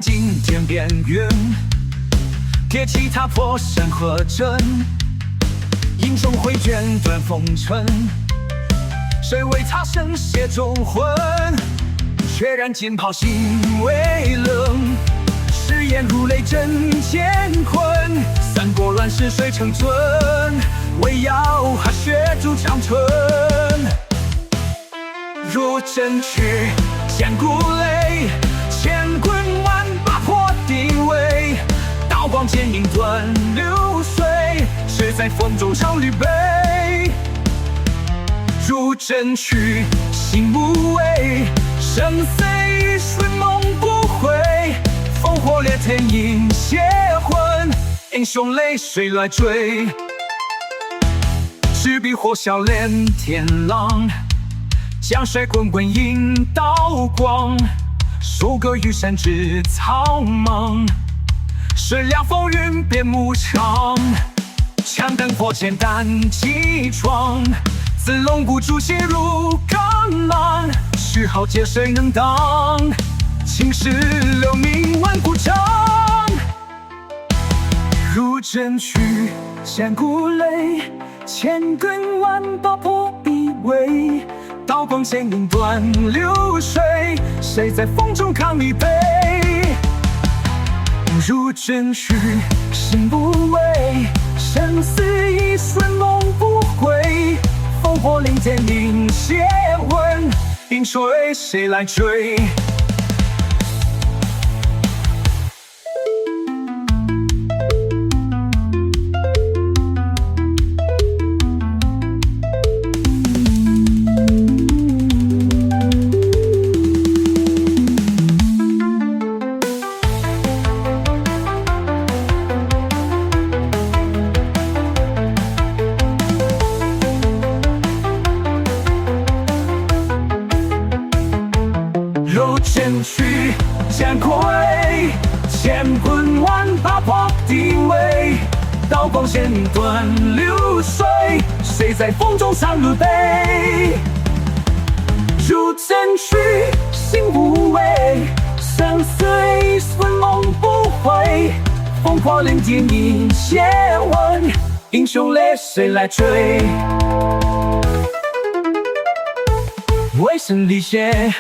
尽天边云，铁骑踏破山河阵，英雄挥卷断风尘。谁为他身血中魂？血染剑袍心微冷，誓言如雷震乾坤。三国乱世谁成尊？唯要他血铸长春。入阵去，千古累，千棍万把破地围。刀光剑影断流水，谁在风中唱吕悲？入阵去，心无畏，生死一瞬梦不回。烽火烈天映血魂，英雄泪谁来追？执笔火笑连天狼，江水滚滚映刀光。数个羽山之苍茫，是凉风云变牧场。枪灯火箭胆气壮，自龙骨铸血如钢狼。虚号劫谁能当？青史留名万古长。入阵去，千古累，千根万把破壁围。刀光剑影断流水，谁在风中抗一杯？入阵去，心不畏，生死一瞬梦不回。烽火连天映血魂，英雄泪谁来追？入阵去，千古累，千棍万把破地围。刀光剑影断流水，谁在风中唱吕悲？入阵去，心无畏，生死一瞬梦不回。烽火连天映血魂，英雄泪谁来追？为生理血。